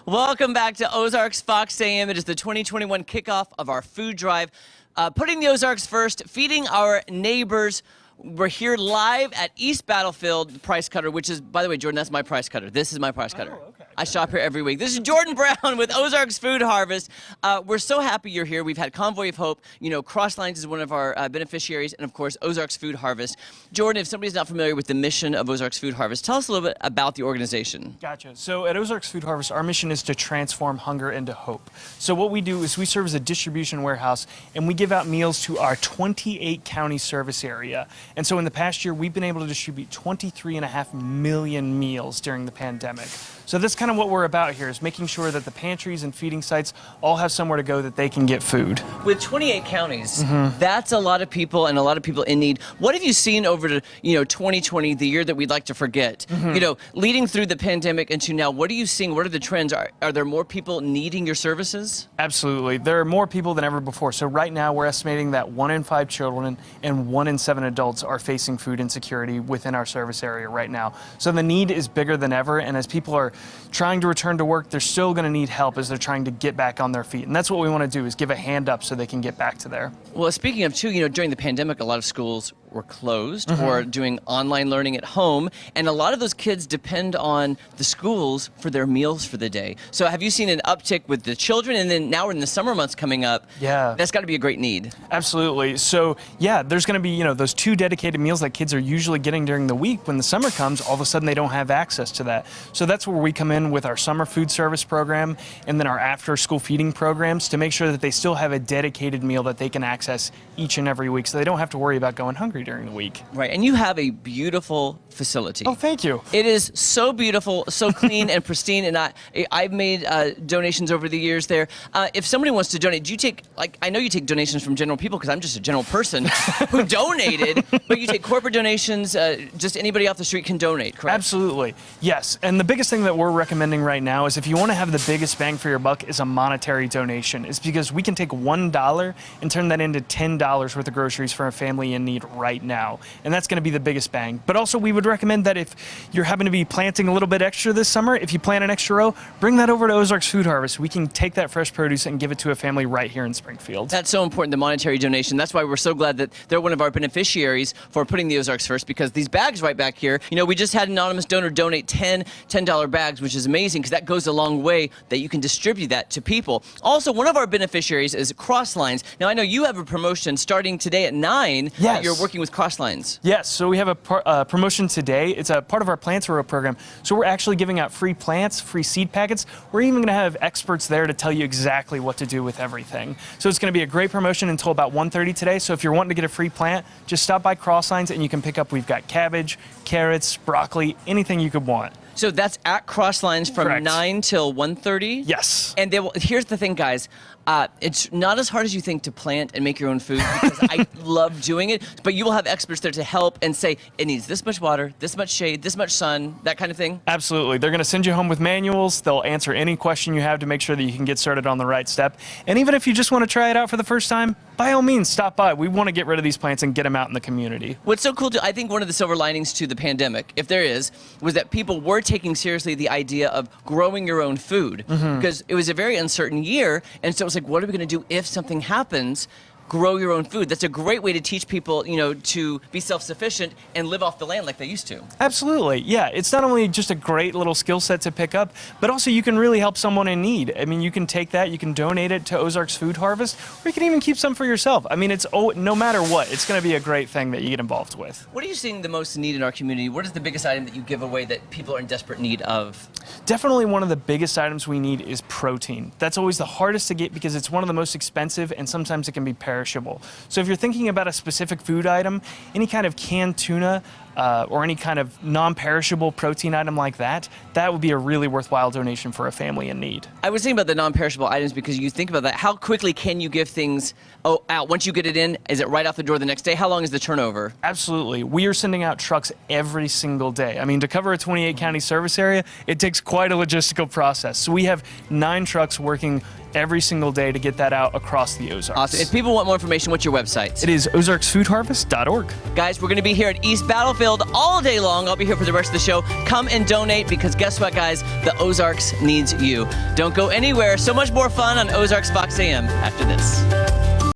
Welcome back to Ozarks Fox AM. It is the 2021 kickoff of our food drive. Putting the Ozarks first, feeding our neighbors. We're here live at East Battlefield, the Price Cutter, which is, by the way, Jordan, that's my Price Cutter. This is my Price Cutter. Oh, okay. I shop here every week. This is Jordan Brown with Ozarks Food Harvest. We're so happy you're here. We've had Convoy of Hope. You know, Crosslines is one of our beneficiaries, and of course, Ozarks Food Harvest. Jordan, if somebody's not familiar with the mission of Ozarks Food Harvest, tell us a little bit about the organization. Gotcha. So at Ozarks Food Harvest, our mission is to transform hunger into hope. So what we do is we serve as a distribution warehouse, and we give out meals to our 28 county service area. And so in the past year, we've been able to distribute 23.5 million meals during the pandemic. So that's kind of what we're about here, is making sure that the pantries and feeding sites all have somewhere to go that they can get food. With 28 counties, that's a lot of people and a lot of people in need. What have you seen over to, 2020, the year that we'd like to forget? Leading through the pandemic into now, what are you seeing? What are the trends? Are there more people needing your services? Absolutely. There are more people than ever before. So right now, we're estimating that 1 in 5 children and 1 in 7 adults are facing food insecurity within our service area right now. So the need is bigger than ever, and as people are trying to return to work, they're still going to need help as they're trying to get back on their feet. And that's what we want to do, is give a hand up so they can get back to there. Well, speaking of, too, during the pandemic, a lot of schools were closed or doing online learning at home, and a lot of those kids depend on the schools for their meals for the day. So have you seen an uptick with the children? And then now we're in the summer months coming up. Yeah. That's got to be a great need. Absolutely. So, yeah, there's going to be, those 2 dedicated meals that kids are usually getting during the week. When the summer comes, all of a sudden they don't have access to that. So that's where we come in with our summer food service program and then our after-school feeding programs to make sure that they still have a dedicated meal that they can access each and every week, so they don't have to worry about going hungry during the week. Right, and you have a beautiful facility. Oh, thank you. It is so beautiful, so clean and pristine, and I've made donations over the years there. If somebody wants to donate, do you take, I know you take donations from general people, because I'm just a general person who donated, but you take corporate donations, just anybody off the street can donate, correct? Absolutely, yes. And the biggest thing that we're recommending right now is, if you want to have the biggest bang for your buck, is a monetary donation. It's because we can take $1 and turn that into $10 worth of groceries for a family in need right now. And that's going to be the biggest bang. But also, we would recommend that if you're happen to be planting a little bit extra this summer, if you plant an extra row, bring that over to Ozarks Food Harvest. We can take that fresh produce and give it to a family right here in Springfield. That's so important, the monetary donation. That's why we're so glad that they're one of our beneficiaries for putting the Ozarks first, because these bags right back here, we just had an anonymous donor donate 10 $10 bags, which is amazing, because that goes a long way that you can distribute that to people. Also, one of our beneficiaries is Crosslines. Now, I know you have a promotion starting today at 9. Yes. You're working with Crosslines. Yes, so we have a promotion today. It's a part of our Plants Row program. So we're actually giving out free plants, free seed packets. We're even going to have experts there to tell you exactly what to do with everything. So it's going to be a great promotion until about 1:30 today. So if you're wanting to get a free plant, just stop by Crosslines and you can pick up. We've got cabbage, carrots, broccoli, anything you could want. So that's at Crosslines from Correct. 9 till 1:30? Yes. And here's the thing, guys. It's not as hard as you think to plant and make your own food, because I love doing it, but you will have experts there to help and say, it needs this much water, this much shade, this much sun, that kind of thing. Absolutely. They're going to send you home with manuals. They'll answer any question you have to make sure that you can get started on the right step. And even if you just want to try it out for the first time, by all means, stop by. We want to get rid of these plants and get them out in the community. What's so cool, I think one of the silver linings to the pandemic, if there is, was that people were taking seriously the idea of growing your own food, because it was a very uncertain year, and so it was like, what are we going to do if something happens? Grow your own food. That's a great way to teach people, to be self-sufficient and live off the land like they used to. Absolutely. Yeah, it's not only just a great little skill set to pick up, but also you can really help someone in need. I mean, you can take that, you can donate it to Ozarks Food Harvest, or you can even keep some for yourself. I mean, no matter what, it's going to be a great thing that you get involved with. What are you seeing the most need in our community? What is the biggest item that you give away that people are in desperate need of? Definitely one of the biggest items we need is protein. That's always the hardest to get because it's one of the most expensive, and sometimes it can be perishable. So if you're thinking about a specific food item, any kind of canned tuna, or any kind of non-perishable protein item like that, that would be a really worthwhile donation for a family in need. I was thinking about the non-perishable items because you think about that. How quickly can you give things out? Once you get it in, is it right out the door the next day? How long is the turnover? Absolutely. We are sending out trucks every single day. I mean, to cover a 28 county service area, it takes quite a logistical process. So we have 9 trucks working every single day to get that out across the Ozarks. Awesome. If people want more information, what's your website? It is ozarksfoodharvest.org. Guys, we're going to be here at East Battlefield filled all day long. I'll be here for the rest of the show. Come and donate because guess what, guys? The Ozarks needs you. Don't go anywhere. So much more fun on Ozarks Fox AM after this.